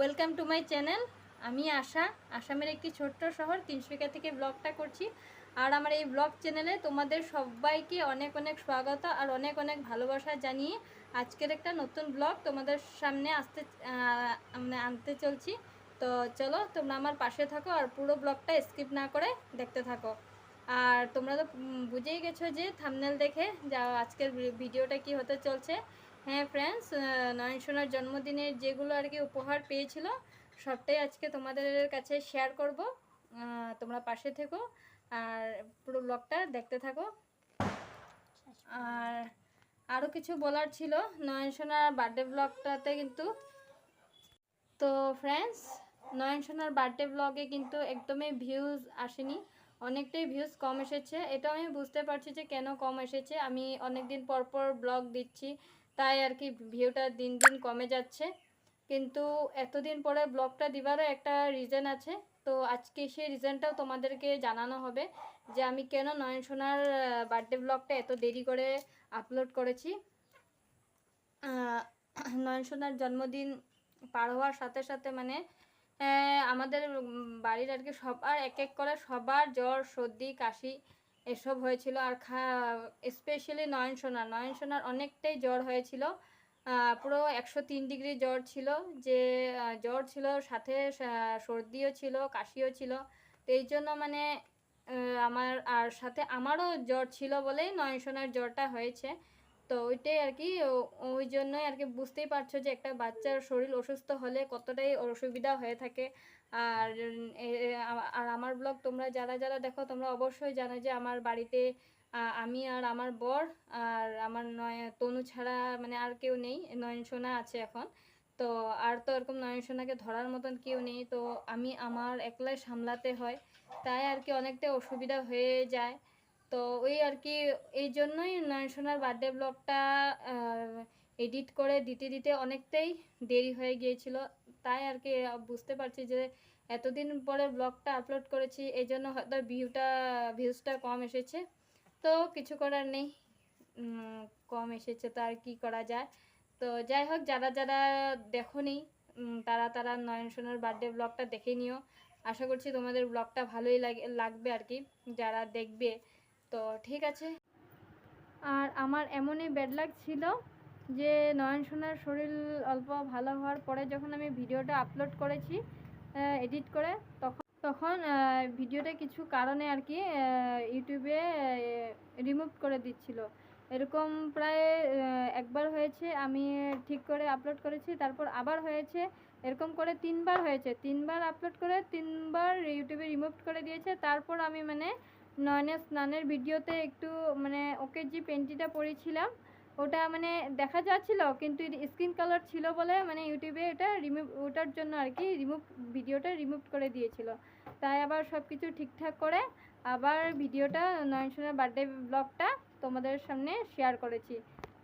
Welcome to my channel. আমি আসামের একটি ছোট্ট শহর তিনসুকিয়া থেকে ব্লগটা করছি। আর আমার এই ব্লগ চ্যানেলে তোমাদের সবাইকে অনেক অনেক স্বাগত আর অনেক অনেক ভালোবাসা জানিয়ে আজকের একটা নতুন ব্লগ তোমাদের সামনে আনতে চলছি। তো চলো তোমরা আমার পাশে থাকো আর পুরো ব্লগটা স্কিপ না করে দেখতে থাকো। আর তোমরা তো বুঝেই গেছো যে থাম্বনেল দেখে যা আজকের ভিডিওটা কি হতে চলছে। হ্যাঁ ফ্রেন্ডস, নয়নসোনার জন্মদিনের যেগুলো আর কি উপহার পেয়েছিল সবটাই আজকে তোমাদের কাছে শেয়ার করব। তোমরা পাশে থেকো আর পুরো ব্লগটা দেখতে থাকো। আর আরও কিছু বলার ছিল নয়নসোনার বার্থডে ব্লগটাতে কিন্তু। তো ফ্রেন্ডস, নয়নসোনার বার্থডে ব্লগে কিন্তু একদমই ভিউজ আসেনি, অনেকটাই ভিউজ কম এসেছে। এটা আমি বুঝতে পারছি যে কেন কম এসেছে। আমি অনেক দিন পর পর ব্লগ দিচ্ছি, তাই আর কি ভিউটা দিন দিন কমে যাচ্ছে। কিন্তু এতদিন পরে ব্লগটা দিবারও একটা রিজন আছে। তো আজকে সেই রিজনটাও তোমাদেরকে জানানো হবে যে আমি কেন নয়নসোনার বার্থডে ব্লগটা এত দেরি করে আপলোড করেছি। নয়নসোনার জন্মদিন পার হওয়ার সাথে সাথে মানে আমাদের বাড়ির আর কি সবার এক এক করে সবার জ্বর সর্দি কাশি এসব হয়েছিল। আর স্পেশালি নয়নসোনার অনেকটাই জ্বর হয়েছিল, পুরো 103 ডিগ্রি জ্বর ছিল। যে জ্বর ছিল সাথে সর্দিও ছিল কাশিও ছিল। তো এই জন্য মানে আমার আর সাথে আমারও জ্বর ছিল বলেই নয়নসোনার জ্বরটা হয়েছে। তো ওইটাই আর কি, ওই জন্যই আর কি বুঝতেই পারছো যে একটা বাচ্চার শরীর অসুস্থ হলে কতটাই অসুবিধা হয়ে থাকে। আর আর আমার ব্লগ তোমরা যারা যারা দেখো তোমরা অবশ্যই জানো যে আমার বাড়িতে আমি আর আমার বর আর আমার তনু ছাড়া মানে আর কেউ নেই, নয়নসোনা আছে এখন। তো আর তো এরকম নয়নসোনাকে ধরার মতন কেউ নেই, তো আমি আমার একলাই সামলাতে হয়, তাই আর কি অনেকটা অসুবিধা হয়ে যায়। তো ওই আর কি এই জন্যই নয়নসোনার বার্থডে ব্লগটা এডিট করে দিতে দিতে অনেকটাই দেরি হয়ে গিয়েছিল। তাই আর কি বুঝতে পারছি যে এতদিন পরে ব্লগটা আপলোড করেছি, এই জন্য হয়তো ভিউজটা কম এসেছে। তো কিছু করার নেই, কম এসেছে তো আর কি করা যায়। তো যাই হোক, যারা যারা দেখোনি তারা তারা নয়নসোনার বার্থডে ব্লগটা দেখে নিও। আশা করছি তোমাদের ব্লগটা ভালোই লাগবে আর কি যারা দেখবে। তো ঠিক আছে। আর আমার এমনই ব্যাড লাক ছিল যে নয়নসোনার শরীর অল্প ভালো হওয়ার পরে যখন আমি ভিডিওটা আপলোড করেছি এডিট করে, তখন ভিডিওটা কিছু কারণে আর কি ইউটিউবে রিমুভ করে দিচ্ছিল। এরকম প্রায় একবার হয়েছে, আমি ঠিক করে আপলোড করেছি, তারপর আবার হয়েছে, এরকম করে 3বার হয়েছে। 3বার আপলোড করে 3বার ইউটিউবে রিমুভ করে দিয়েছে। তারপর আমি মানে নয়নের স্নানের ভিডিওতে একটু মানে ওকে যে পেন্টিটা পরেছিলাম ওটা মানে দেখা যাচ্ছিল, কিন্তু স্কিন কালার ছিল বলে মানে ইউটিউবে এটা ওটার জন্য আর কি ভিডিওটা রিমুভ করে দিয়েছিল। তাই আবার সব কিছু ঠিকঠাক করে আবার ভিডিওটা নয়নসোনার বার্থডে ব্লগটা তোমাদের সামনে শেয়ার করেছি।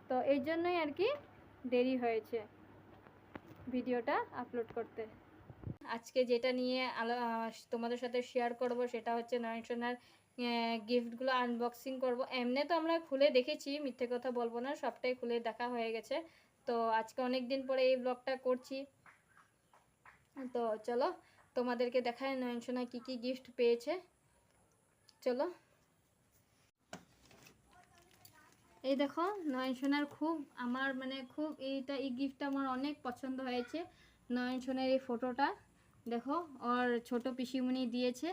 তো এই জন্যই আর কি দেরি হয়েছে ভিডিওটা আপলোড করতে। আজকে যেটা নিয়ে তোমাদের সাথে শেয়ার করব সেটা হচ্ছে নয়নসোনার গিফটগুলো আনবক্সিং করব। এমনি তো আমরা খুলে দেখেছি, মিথ্যে কথা বলবো না, সবটাই খুলে দেখা হয়ে গেছে। তো আজকে অনেক দিন পরে এই ব্লগটা করছি। তো চলো তোমাদেরকে দেখায় নয়নসোনা কি কি গিফট পেয়েছে। চলো, এই দেখো নয়নসোনার আমার মানে এই গিফটটা আমার অনেক পছন্দ হয়েছে। নয়নসোনার এই ফটোটা দেখো, ওর ছোট পিসিমণি দিয়েছে,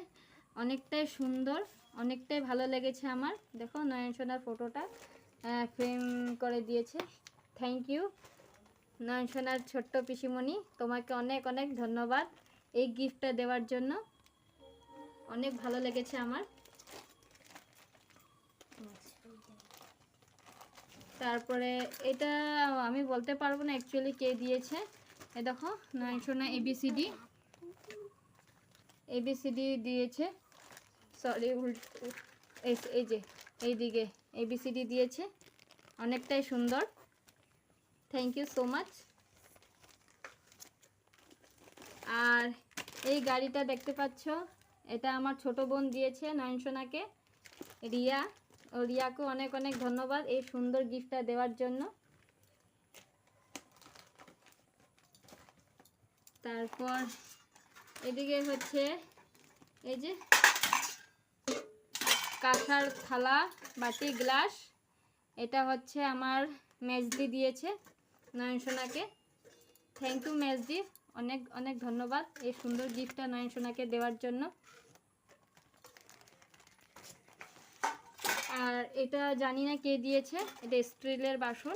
অনেকটাই সুন্দর, অনেকটাই ভালো লেগেছে আমার। দেখো নয়নসোনার ফটোটা ফ্রেম করে দিয়েছে। থ্যাংক ইউ নয়নসোনার ছোট্ট পিসিমণি, তোমাকে অনেক অনেক ধন্যবাদ এই গিফটটা দেওয়ার জন্য, অনেক ভালো লেগেছে আমার। তারপরে এটা আমি বলতে পারবো না অ্যাকচুয়ালি কে দিয়েছে। এ দেখো নয়নসোনা এবিসিডি দিয়েছে, সরি এই যে এইদিকে এবিসিডি দিয়েছে, অনেকটাই সুন্দর। Thank you so much. আর এই গাড়িটা দেখতে পাচ্ছ, এটা আমার ছোট বোন দিয়েছে নয়নসোনাকে, রিয়াকে অনেক অনেক ধন্যবাদ এই সুন্দর গিফটটা দেওয়ার জন্য। তারপর এদিকে হচ্ছে এই যে কাঁসার থালা, বাটি, গ্লাস। এটা হচ্ছে আমার মেজদি দিয়েছে নয়নসোনাকে। থ্যাংক ইউ মেজদি, অনেক অনেক ধন্যবাদ এই সুন্দর গিফটটা নয়নসোনাকে দেওয়ার জন্য। আর এটা জানি না কে দিয়েছে, এটা স্টিলের বাসন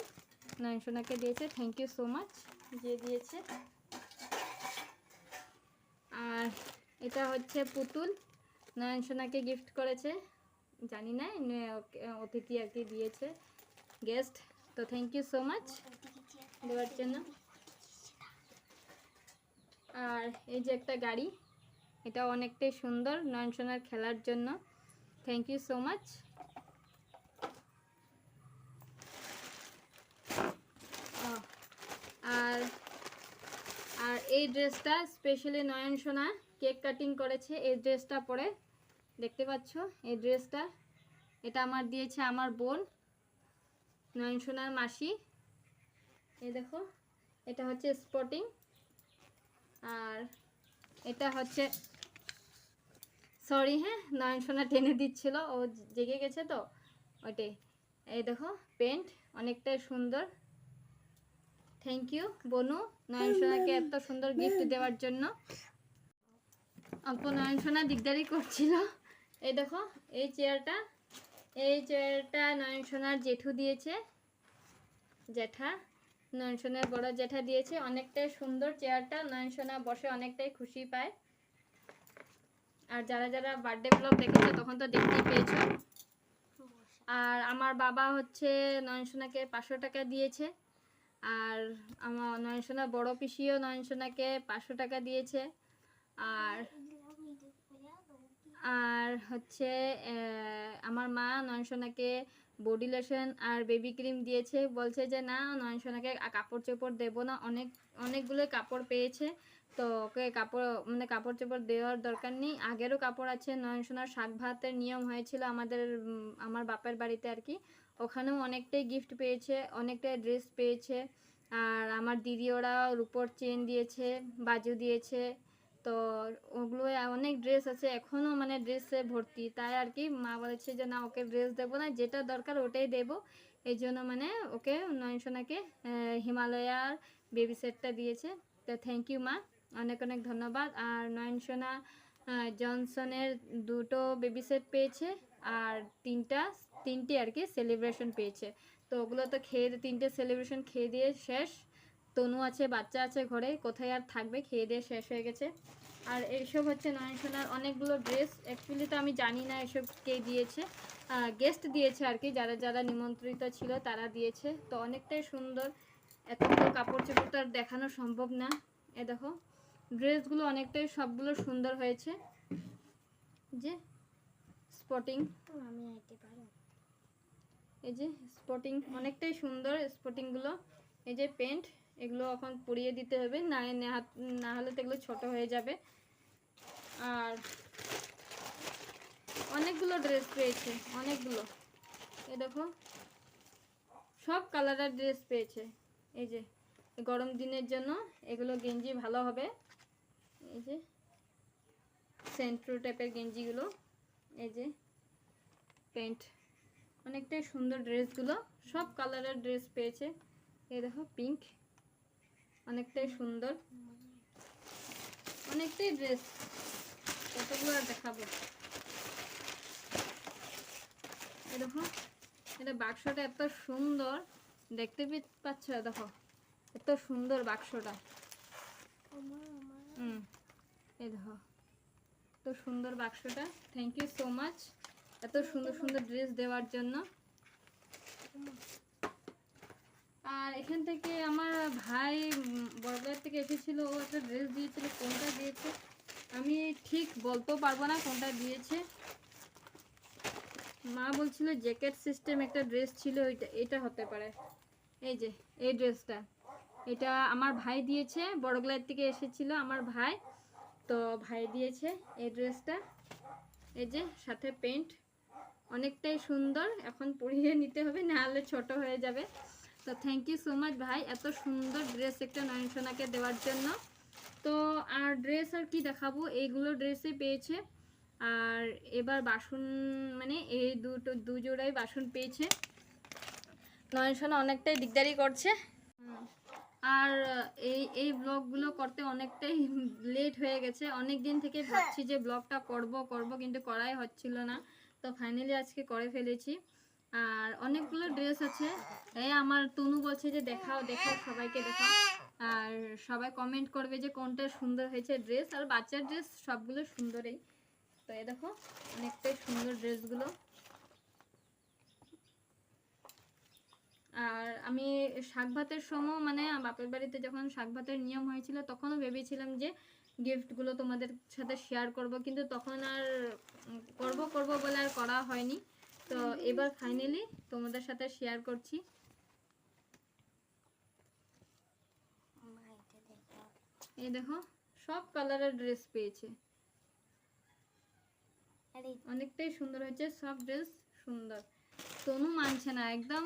নয়নসোনাকে দিয়েছে। থ্যাংক ইউ সো মাচ যে দিয়েছে। আর এটা হচ্ছে পুতুল, নয়নসোনাকে গিফট করেছে, জানি না অতিথি আর কি দিয়েছে, গেস্ট। তো থ্যাংক ইউ সো মাচ দেওয়ার জন্য। আর এই যে একটা গাড়ি, এটা অনেকটাই সুন্দর নয়নসোনার খেলার জন্য। Thank you so much. আর আর এই ড্রেসটা স্পেশালি নয়নসোনা কেক কাটিং করেছে এই ড্রেসটা পরে, দেখতে পাচ্ছ এই ড্রেসটা। এটা আমার দিয়েছে আমার বোন নয়নসোনার মাসি। এই দেখো, এটা হচ্ছে স্পটিং। আর এটা হচ্ছে, সরি হ্যাঁ, নয়নসোনা টেনে দিচ্ছিল, ও জেগে গেছে তো ওইটাই। এই দেখো পেন্ট, অনেকটাই সুন্দর। থ্যাংক ইউ বনু নয়নসোনাকে এত সুন্দর গিফট দেওয়ার জন্য। অল্প নয়নসোনা দিকদারি করছিল। এই দেখো এই চেয়ারটা নয়নসোনার জেঠু দিয়েছে, জ্যাঠা, নয়নসোনার বড় জ্যাঠা দিয়েছে। অনেকটাই সুন্দর চেয়ারটা, নয়নসোনা বসে অনেকটাই খুশি পায়। আর যারা যারা বার্থডে ব্লগ দেখেছো তখন তো দেখতেই পেয়েছো। আর আমার বাবা হচ্ছে নয়নসোনাকে 500 টাকা দিয়েছে। আর আমার নয়নসোনার বড় পিসিও নয়নসোনাকে 500 টাকা দিয়েছে। আর হচ্ছে আমার মা নয়নসোনাকে বডি লোশন আর বেবি ক্রিম দিয়েছে। বলছে যে না, নয়নসোনাকে কাপড় চোপড় দেবো না, অনেকগুলো কাপড় পেয়েছে, তো ওকে কাপড় চোপড় দেওয়ার দরকার নেই। আগেরও কাপড় আছে। নয়নসোনার শাক ভাতের নিয়ম হয়েছিল আমার বাপের বাড়িতে আর কি, ওখানেও অনেকটাই গিফট পেয়েছে, অনেকটাই ড্রেস পেয়েছে। আর আমার দিদি ওরা রূপোর চেন দিয়েছে, বাজু দিয়েছে। তো ওগুলো অনেক ড্রেস আছে এখনও, মানে ড্রেসে ভর্তি। তাই আর কি মা বলেছে যে না, ওকে ড্রেস দেবো না, যেটা দরকার ওটাই দেবো। এই জন্য মানে ওকে নয়নসোনাকে হিমালয়ার বেবি সেটটা দিয়েছে। তো থ্যাংক ইউ মা, অনেক অনেক ধন্যবাদ। আর নয়নসোনা জনসনের 2টো বেবি সেট পেয়েছে, আর তিনটে আর কি সেলিব্রেশন পেয়েছে। তো ওগুলো তো খেয়ে 3টে সেলিব্রেশন খেয়ে দিয়ে শেষ। তনু আছে, বাচ্চা আছে ঘরে, কোথায় আর থাকবে, খেয়ে দিয়ে শেষ হয়ে গেছে। আর এইসব হচ্ছে নয়নসোনার অনেকগুলো ড্রেস। অ্যাকচুয়ালি তো আমি জানি না এসব কে দিয়েছে, গেস্ট দিয়েছে আর কি, যারা যারা নিমন্ত্রিত ছিল তারা দিয়েছে। তো অনেকটাই সুন্দর, এতগুলো কাপড় চোপড় তো আর দেখানো সম্ভব না। এ দেখো ড্রেসগুলো অনেকটাই সবগুলো সুন্দর হয়েছে। যে স্পটিং, এই যে স্পটিং অনেকটাই সুন্দর স্পটিংগুলো। এই যে পেন্ট, এগুলো এখন পরিয়ে দিতে হবে, না হলে তো এগুলো ছোটো হয়ে যাবে। আর অনেকগুলো ড্রেস পেয়েছে, অনেকগুলো। এই দেখো সব কালারের ড্রেস পেয়েছে। এই যে গরম দিনের জন্য এগুলো গেঞ্জি ভালো হবে। এই যে সেন্ট্রো টাইপের গেঞ্জিগুলো, এই যে প্যান্ট, অনেকটাই সুন্দর ড্রেসগুলো, সব কালারের ড্রেস পেয়েছে। এই দেখো পিঙ্ক, অনেকটাই সুন্দর, অনেকটাই ড্রেস, কতগুলো আর দেখাবো। এই দেখো এটা বাক্সটা এত সুন্দর, দেখতে পাচ্ছ? দেখো এত সুন্দর বাক্সটা। এই দেখো এত সুন্দর বাক্সটা। থ্যাংক ইউ সো মাচ এত সুন্দর সুন্দর ড্রেস দেওয়ার জন্য। আর এখান থেকে আমার ভাই বড়বাজার থেকে এসেছিল, ও একটা ড্রেস দিয়েছিল, কোনটা দিয়েছে আমি ঠিক বলতেও পারবো না কোনটা দিয়েছে। মা বলছিল জ্যাকেট সিস্টেম একটা ড্রেস ছিল, এটা হতে পারে। এই যে এই ড্রেসটা, এটা আমার ভাই দিয়েছে, বড়গলার থেকে এসেছিল আমার ভাই, তো ভাই দিয়েছে এই ড্রেসটা। এই যে সাথে প্যান্ট, অনেকটাই সুন্দর, এখন পরিয়ে নিতে হবে, না হলে ছোট হয়ে যাবে। তো থ্যাংক ইউ সো মাচ ভাই এত সুন্দর ড্রেস একটা নয়নসোনাকে দেওয়ার জন্য। তো তো আর ড্রেস আর কি দেখাবো, এইগুলো ড্রেসই পেয়েছে। আর এবার বাসন মানে এই দু জোড়াই বাসন পেয়েছে। নয়নসোনা অনেকটাই দিকদারি করছে। আর এই ব্লগগুলো করতে অনেকটাই লেট হয়ে গেছে। অনেক দিন থেকে ভাবছি যে ব্লগটা করব কিন্তু করাই হচ্ছিল না। তো ফাইনালি আজকে করে ফেলেছি। আর অনেকগুলো ড্রেস আছে। এই আমার তনু বলছে যে দেখাও দেখাও, সবাইকে দেখাও। আর সবাই কমেন্ট করবে যে কোনটা সুন্দর হয়েছে ড্রেস। আর বাচ্চার ড্রেস সবগুলো সুন্দরই। তো এই দেখো অনেকটাই সুন্দর ড্রেসগুলো। আর আমি শাক ভাতের সময় মানে বাপের বাড়িতে যখন শাক ভাতের নিয়ম হয়েছিল তখনও ভেবেছিলাম যে গিফটগুলো তোমাদের সাথে শেয়ার করব, কিন্তু তখন আর করব বলে আর করা হয়নি। তো এবার ফাইনালি তোমাদের সাথে শেয়ার করছি। এই দেখো সব কালারের ড্রেস পেয়েছে, অনেকটাই সুন্দর হয়েছে, সব ড্রেস সুন্দর। তনু মানছে না একদম।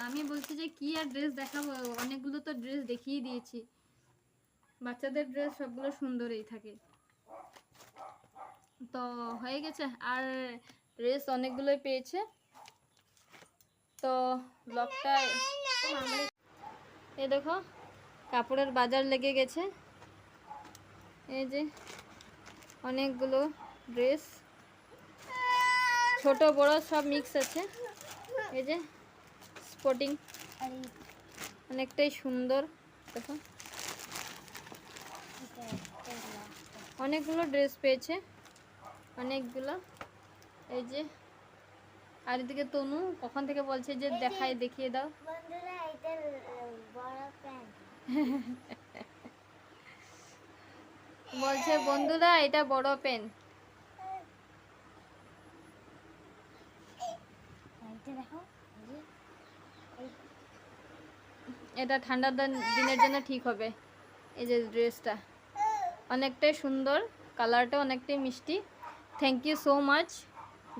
আমি বলছি যে কি আর ড্রেস দেখাবো, অনেকগুলো তো ড্রেস দেখিয়ে দিয়েছি। বাচ্চাদের ড্রেস সবগুলো সুন্দরই থাকে। তো হয়ে গেছে, আর ড্রেস অনেকগুলোই পেয়েছে। তো ব্লগটা এই দেখো কাপড়ের বাজার লেগে গেছে। এই যে অনেকগুলো ড্রেস, ছোট বড় সব মিক্স আছে। এই যে স্পোর্টিং অনেকটাই সুন্দর। দেখো অনেকগুলো ড্রেস পেয়েছে, অনেকগুলো। এই যে আর এদিকে তনু কখন থেকে বলছে যে দেখিয়ে দাও। বলছে বন্ধুরা এটা বড় পেন। এটা ঠান্ডার দিনের জন্য ঠিক হবে। এই যে ড্রেসটা অনেকটাই সুন্দর, কালারটা অনেকটাই মিষ্টি। থ্যাংক ইউ সো মাচ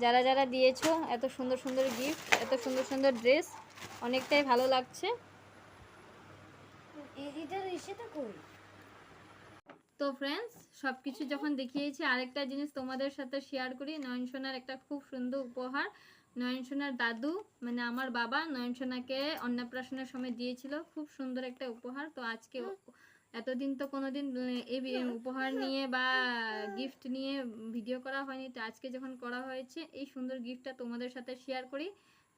যারা যারা দিয়েছো এত সুন্দর সুন্দর গিফট, এত সুন্দর সুন্দর ড্রেস, অনেকটাই ভালো লাগছে। তো ফ্রেন্ডস সব কিছু যখন দেখিয়েছি, আরেকটা জিনিস তোমাদের সাথে শেয়ার করি। নয়নসোনার একটা খুব সুন্দর উপহার নয়নসোনার দাদু মানে আমার বাবা নয়নসোনাকে অন্নপ্রাশনের সময় দিয়েছিল, খুব সুন্দর একটা উপহার। তো আজকে এতদিন তো কোনোদিন এই উপহার নিয়ে বা গিফট নিয়ে ভিডিও করা হয়নি, তো আজকে যখন করা হয়েছে এই সুন্দর গিফটটা তোমাদের সাথে শেয়ার করি।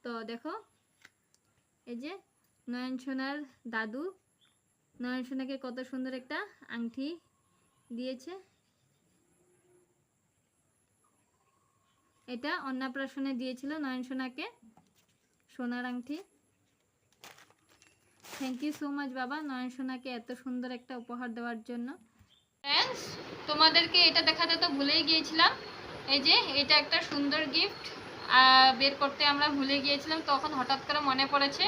তো দেখো এই যে নয়নসোনার দাদু নয়নসোনাকে কত সুন্দর একটা আংটি দিয়েছে। এটা অন্নপ্রাশনে দিয়েছিল নয়নসোনাকে সোনার আংটি। থ্যাংক ইউ সো মাচ বাবা নয়নসোনাকে এত সুন্দর একটা উপহার দেওয়ার জন্য। ফ্রেন্ডস তোমাদেরকে এটা দেখাতে তো ভুলেই গিয়েছিলাম। এই যে এটা একটা সুন্দর গিফট বের করতে আমরা ভুলে গিয়েছিলাম, তখন হঠাৎ করে মনে পড়েছে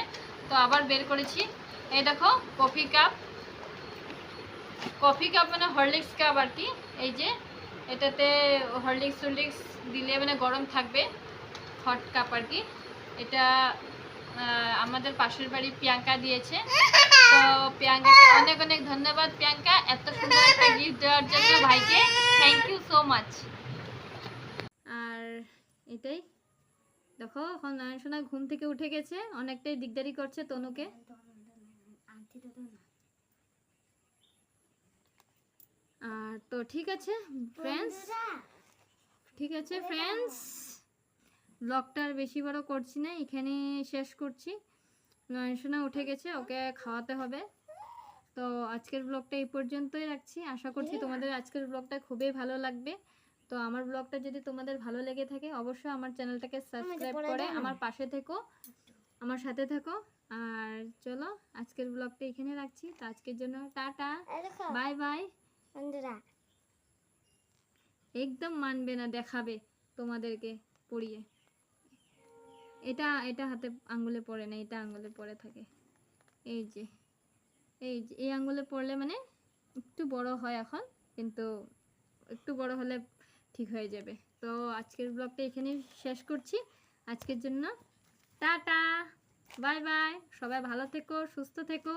তো আবার বের করেছি। এই দেখো কফি কাপ মানে হরলিক্স কাপ আর কি। এই যে এটাতে হরলিক্স দিলে মানে গরম থাকবে, হট কাপ আর কি। এটা আমাদের পাশের বাড়ি প্রিয়াঙ্কা দিয়েছে। তো প্রিয়াঙ্কাকে অনেক অনেক ধন্যবাদ। প্রিয়াঙ্কা এত সুন্দর একটা গিফট দেওয়ার জন্য ভাইকে থ্যাংক ইউ সো মাচ। আর এটাই দেখো এখন নয়নসোনা ঘুম থেকে উঠে গেছে, অনেকটাই দিকদারি করছে তনুকে। আর তো ঠিক আছে ফ্রেন্ডস, ব্লগটা আর বেশি বড় করছি না, এখানে শেষ করছি। নয়নসোনা উঠে গেছে, ওকে খাওয়াতে হবে। তো আজকের ব্লগটা এই পর্যন্তই রাখছি। আশা করছি তোমাদের আজকের ব্লগটা খুবই ভালো লাগবে। তো আমার ব্লগটা যদি তোমাদের ভালো লেগে থাকে অবশ্যই আমার চ্যানেলটাকে সাবস্ক্রাইব করে আমার পাশে থেকো, আমার সাথে থেকো। আর চলো আজকের ব্লগটা এখানে রাখছি। তো আজকের জন্য টাটা, বাই বাই। একদম মানবে না, দেখাবে তোমাদেরকে পরিয়ে। এটা হাতে আঙ্গুলে পড়ে না, এটা আঙ্গুলে পড়ে থাকে। এই যে এই আঙ্গুলে পড়লে মানে একটু বড় হয় এখন, কিন্তু একটু বড় হলে ঠিক হয়ে যাবে। তো আজকের ব্লগটা এখানেই শেষ করছি। আজকের জন্য টাটা, বাই বাই। সবাই ভালো থেকো, সুস্থ থেকো।